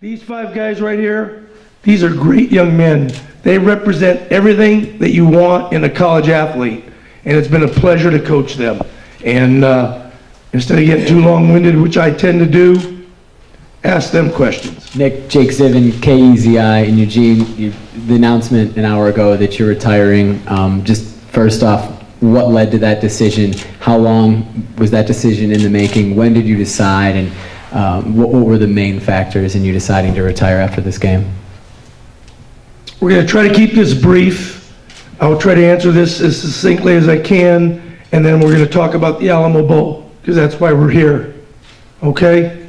These 5 guys right here, these are great young men. They represent everything that you want in a college athlete, and it's been a pleasure to coach them. And instead of getting too long-winded, which I tend to do, ask them questions. Nick, Jake Zivin, KEZI in Eugene, the announcement an hour ago that you're retiring. Just first off, what led to that decision? How long was that decision in the making? When did you decide? And what were the main factors in you deciding to retire after this game? We're going to try to keep this brief. I'll try to answer this as succinctly as I can, and then we're going to talk about the Alamo Bowl, because that's why we're here. Okay?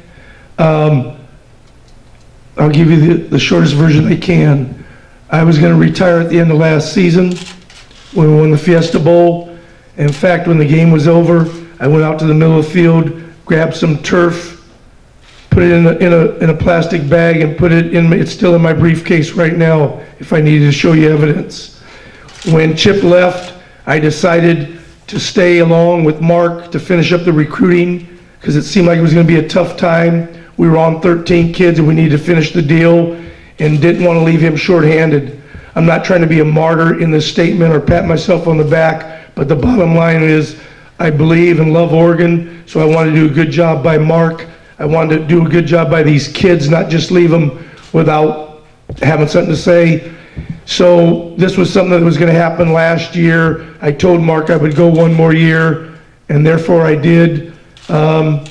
I'll give you the shortest version I can. I was going to retire at the end of last season when we won the Fiesta Bowl. In fact, when the game was over, I went out to the middle of the field, grabbed some turf, put it in a plastic bag, and put it in. It's still in my briefcase right now if I needed to show you evidence. When Chip left, I decided to stay along with Mark to finish up the recruiting because it seemed like it was going to be a tough time. We were on 13 kids and we needed to finish the deal and didn't want to leave him shorthanded. I'm not trying to be a martyr in this statement or pat myself on the back, but the bottom line is I believe and love Oregon, so I wanted to do a good job by Mark. I wanted to do a good job by these kids, not just leave them without having something to say. So this was something that was going to happen last year. I told Mark I would go one more year, and therefore I did. And,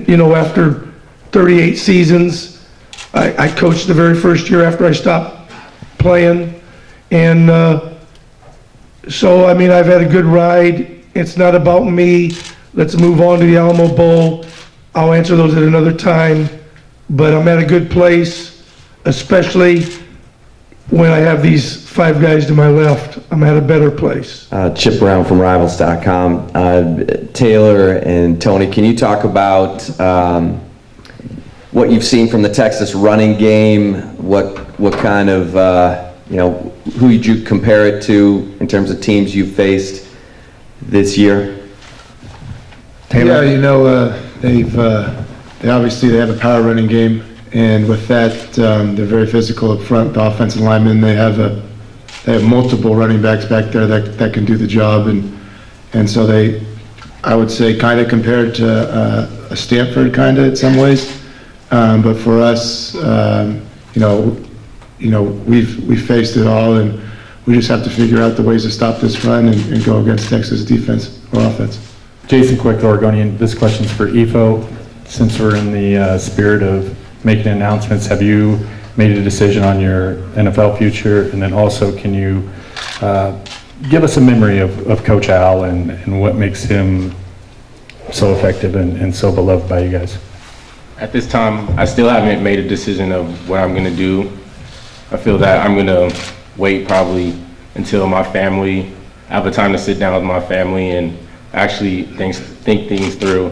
you know, after 38 seasons, I coached the very first year after I stopped playing. And so, I mean, I've had a good ride. It's not about me. Let's move on to the Alamo Bowl. I'll answer those at another time. But I'm at a good place, especially when I have these 5 guys to my left. I'm at a better place. Chip Brown from Rivals.com. Taylor and Tony, can you talk about what you've seen from the Texas running game? What kind of, you know, who did you compare it to in terms of teams you've faced this year? Taylor? Yeah, you know, they obviously have a power running game, and with that, they're very physical up front. The offensive linemen, they have multiple running backs back there that can do the job, and so they, I would say, kind of compared to a Stanford kind of in some ways, but for us, you know, we've faced it all, and we just have to figure out the ways to stop this run and go against Texas defense or offense. Jason Quick, the Oregonian. This question's for EFO. Since we're in the spirit of making announcements, have you made a decision on your NFL future? And then also, can you give us a memory of Coach Al and what makes him so effective and so beloved by you guys? At this time, I still haven't made a decision of what I'm going to do. I feel that I'm going to wait probably until my family, I have a time to sit down with my family and actually think things through.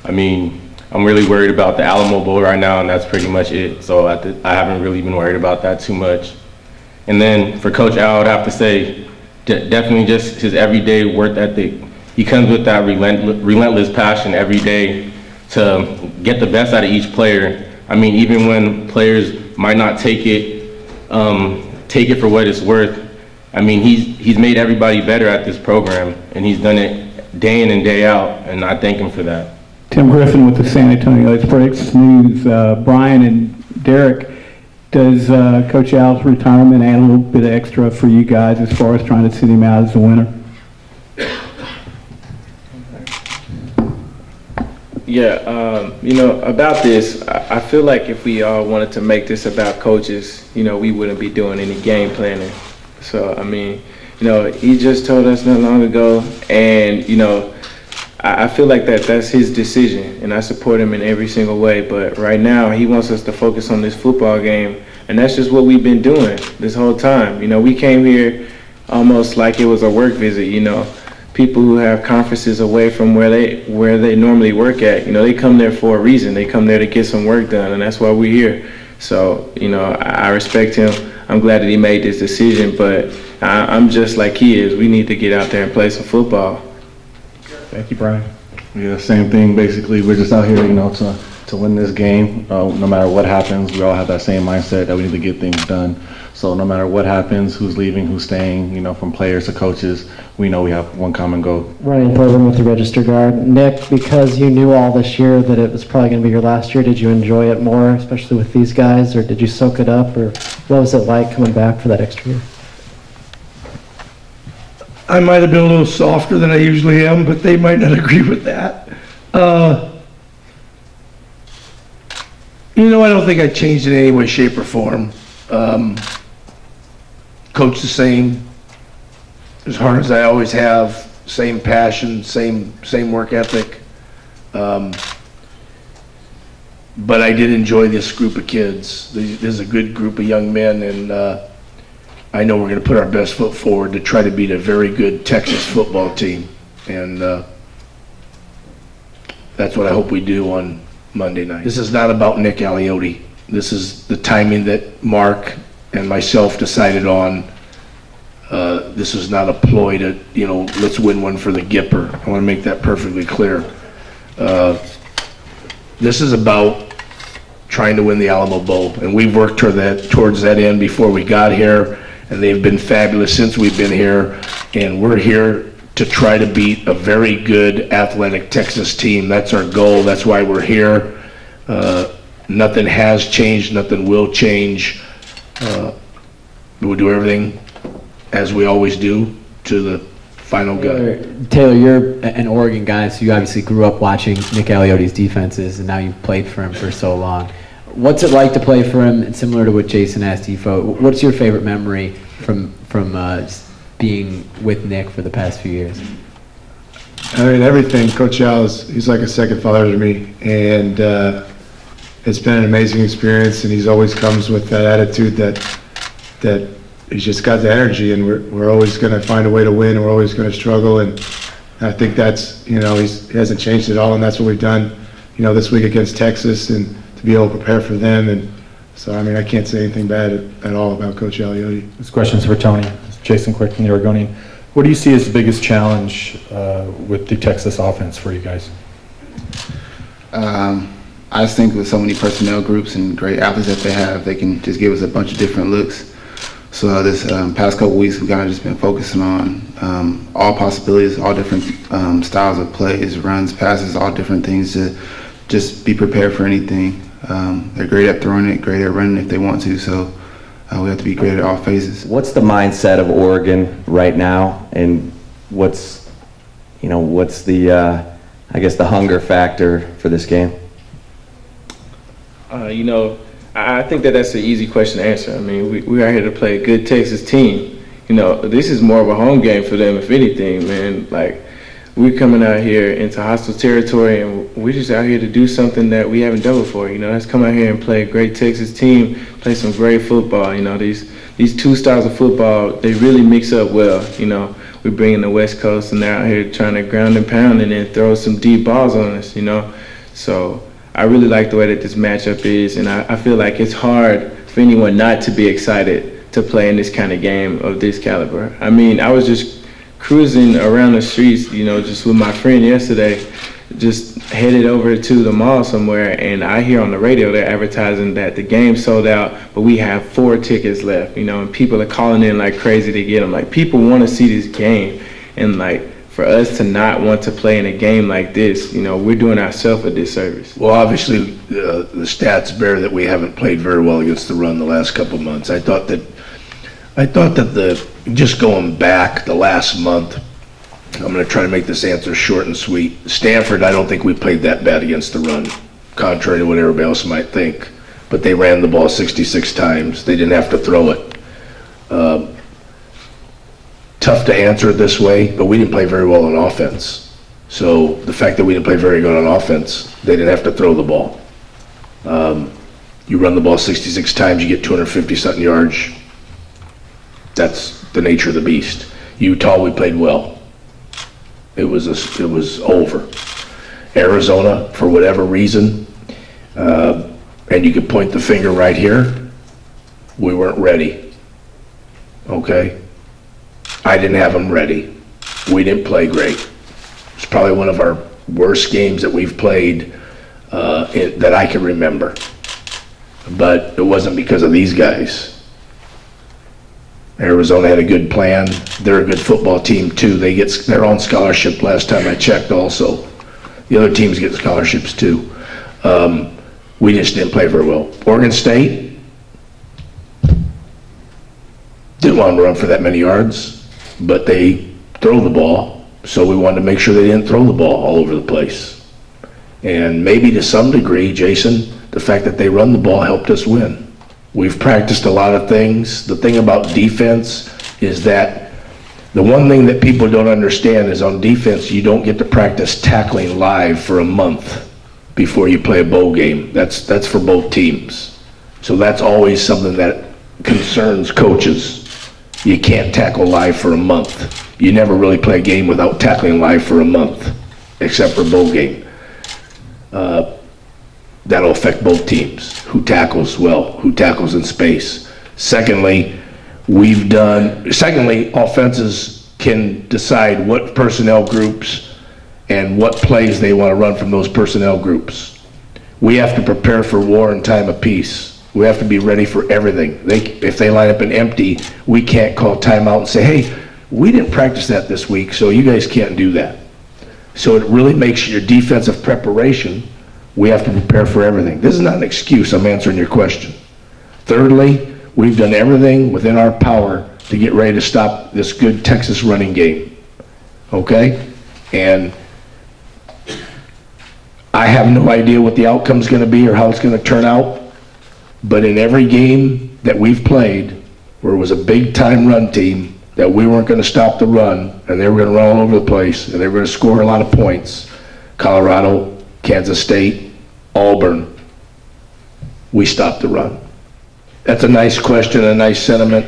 I mean, I'm really worried about the Alamo Bowl right now, and that's pretty much it. So I haven't really been worried about that too much. And then for Coach Al, I'd have to say, definitely just his everyday work ethic. He comes with that relentless passion every day to get the best out of each player. I mean, even when players might not take it for what it's worth. I mean, he's made everybody better at this program, and he's done it day in and day out, and I thank him for that. Tim Griffin with the San Antonio Express News. Brian and Derrick, does Coach Al's retirement add a little bit of extra for you guys as far as trying to sit him out as a winner? Yeah, you know, about this, I feel like if we all wanted to make this about coaches, you know, we wouldn't be doing any game planning. So, I mean, you know, he just told us not long ago, and, you know, I feel like that's his decision, and I support him in every single way. But right now, he wants us to focus on this football game, and that's just what we've been doing this whole time. You know, we came here almost like it was a work visit, you know. People who have conferences away from where they normally work at, you know, they come there for a reason. They come there to get some work done, and that's why we're here. So, you know, I respect him. I'm glad that he made this decision, but I'm just like he is. We need to get out there and play some football. Thank you, Brian. Yeah, same thing. Basically, we're just out here, you know, to to win this game. No matter what happens, we all have that same mindset that we need to get things done. So no matter what happens, who's leaving, who's staying, from players to coaches, we know we have one common goal. Ryan Thorburn with the Register Guard. Nick, because you knew all this year that it was probably going to be your last year, did you enjoy it more, especially with these guys, or did you soak it up, or what was it like coming back for that extra year? I might have been a little softer than I usually am, but they might not agree with that. I don't think I changed in any way, shape, or form. Coach the same, as hard as I always have, same passion, same work ethic. But I did enjoy this group of kids. This is a good group of young men, and I know we're going to put our best foot forward to try to beat a very good Texas football team. And that's what I hope we do on Monday night. This is not about Nick Aliotti. This is the timing that Mark and myself decided on. This is not a ploy to, let's win one for the Gipper. I want to make that perfectly clear. This is about trying to win the Alamo Bowl, and we've worked towards that end before we got here, and they've been fabulous since we've been here, and we're here to try to beat a very good athletic Texas team. That's our goal. That's why we're here. Nothing has changed. Nothing will change. We'll do everything as we always do to the final gut. Taylor, you're an Oregon guy, so you obviously grew up watching Nick Aliotti's defenses, and now you've played for him for so long. What's it like to play for him? And similar to what Jason asked Ifo, what's your favorite memory from being with Nick for the past few years? I mean, everything. Coach Al he's like a second father to me, and it's been an amazing experience. And he's always comes with that attitude that he's just got the energy, and we're always going to find a way to win, and we're always going to struggle. And I think that's he hasn't changed at all, and that's what we've done, this week against Texas, and to be able to prepare for them. And so, I mean, I can't say anything bad at all about Coach Aliotti. This question's for Tony. Jason Quick from the Oregonian. What do you see as the biggest challenge with the Texas offense for you guys? I just think with so many personnel groups and great athletes that they have, they can just give us a bunch of different looks. So this past couple weeks, we've kind of just been focusing on all possibilities, all different styles of plays, runs, passes, all different things to just be prepared for anything. They're great at throwing it, great at running if they want to, so we have to be great at all phases. What's the mindset of Oregon right now, and what's the, I guess, the hunger factor for this game? I think that's an easy question to answer. I mean, we are here to play a good Texas team. This is more of a home game for them, if anything, man. Like, we're coming out here into hostile territory, and we're just out here to do something that we haven't done before. Let's come out here and play a great Texas team, play some great football. These two styles of football, they really mix up well. We bring in the West Coast, and they're out here trying to ground and pound and then throw some deep balls on us, So I really like the way that this matchup is, and I feel like it's hard for anyone not to be excited to play in this kind of game of this caliber. I mean, I was just cruising around the streets, just with my friend yesterday, just headed over to the mall somewhere, and I hear on the radio they're advertising that the game sold out, but we have 4 tickets left, and people are calling in like crazy to get them. Like, people want to see this game, and like, for us to not want to play in a game like this, we're doing ourselves a disservice. Well, obviously, the stats bear that we haven't played very well against the run the last couple of months. I thought that just going back the last month, I'm going to try to make this answer short and sweet. Stanford, I don't think we played that bad against the run, contrary to what everybody else might think. But they ran the ball 66 times. They didn't have to throw it. Tough to answer it this way, but we didn't play very well on offense. So the fact that we didn't play very good on offense, they didn't have to throw the ball. You run the ball 66 times, you get 250-something yards. That's the nature of the beast. Utah, we played well. It was over. Arizona, for whatever reason, and you could point the finger right here, we weren't ready. Okay? I didn't have them ready. We didn't play great. It's probably one of our worst games that we've played that I can remember. But it wasn't because of these guys. Arizona had a good plan. They're a good football team too. They're on scholarship last time I checked also. The other teams get scholarships too. We just didn't play very well. Oregon State didn't want to run for that many yards, but they throw the ball, so we wanted to make sure they didn't throw the ball all over the place. And maybe to some degree, Jason, the fact that they run the ball helped us win. We've practiced a lot of things. The thing about defense is that the one thing that people don't understand is on defense, you don't get to practice tackling live for a month before you play a bowl game. That's for both teams. So that's always something that concerns coaches. You can't tackle live for a month. You never really play a game without tackling live for a month, except for a bowl game. That'll affect both teams. Who tackles well, who tackles in space. Secondly, offenses can decide what personnel groups and what plays they want to run from those personnel groups. We have to prepare for war in time of peace. We have to be ready for everything. If they line up an empty, we can't call timeout and say, hey, we didn't practice that this week, so you guys can't do that. So it really makes your defensive preparation. We have to prepare for everything. This is not an excuse. I'm answering your question. Thirdly, we've done everything within our power to get ready to stop this good Texas running game. Okay? And I have no idea what the outcome's going to be or how it's going to turn out. But in every game that we've played where it was a big-time run team, that we weren't going to stop the run, and they were going to run all over the place, and they were going to score a lot of points. Colorado, Kansas State, Auburn, we stopped the run. That's a nice question, a nice sentiment.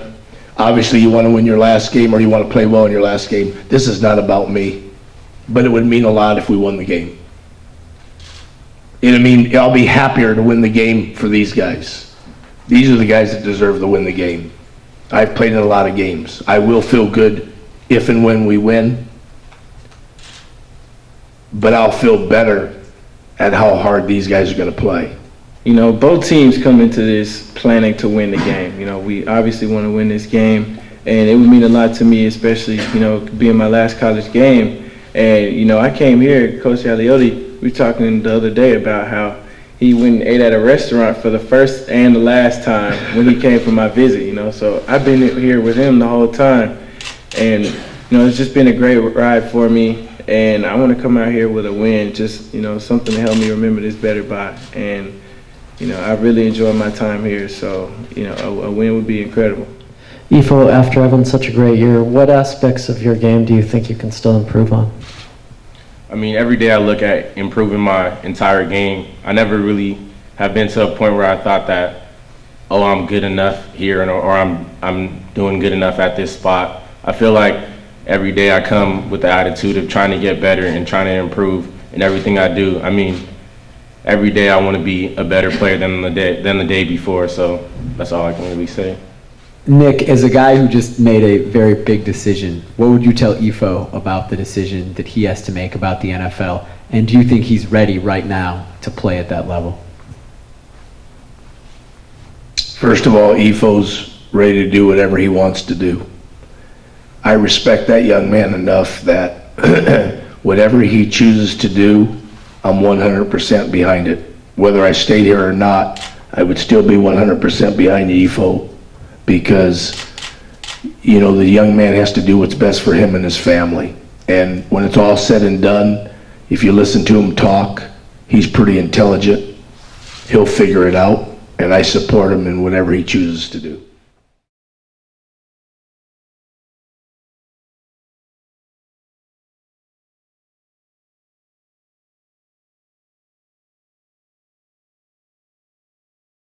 Obviously, you want to win your last game or you want to play well in your last game. This is not about me, but it would mean a lot if we won the game. I'll be happier to win the game for these guys. These are the guys that deserve to win the game. I've played in a lot of games. I will feel good if and when we win, but I'll feel better at how hard these guys are going to play. You know, both teams come into this planning to win the game. You know, we obviously want to win this game, and it would mean a lot to me, especially, you know, being my last college game. And, you know, I came here, Coach Aliotti, we were talking the other day about how he went and ate at a restaurant for the first and the last time when he came for my visit, you know. So I've been here with him the whole time. And, you know, it's just been a great ride for me. And I want to come out here with a win, just, you know, something to help me remember this better by. And, you know, I really enjoyed my time here. So, you know, a win would be incredible. Ifo, after having such a great year, what aspects of your game do you think you can still improve on? I mean, every day I look at improving my entire game. I never really have been to a point where I thought that, oh, I'm good enough here or I'm doing good enough at this spot. I feel like every day I come with the attitude of trying to get better and trying to improve in everything I do. I mean, every day I want to be a better player than the day before, so that's all I can really say. Nick, as a guy who just made a very big decision, what would you tell Ifo about the decision that he has to make about the NFL? And do you think he's ready right now to play at that level? First of all, Ifo's ready to do whatever he wants to do. I respect that young man enough that whatever he chooses to do, I'm 100% behind it. Whether I stayed here or not, I would still be 100% behind Ifo, because, you know, the young man has to do what's best for him and his family. And when it's all said and done, if you listen to him talk, he's pretty intelligent. He'll figure it out, and I support him in whatever he chooses to do.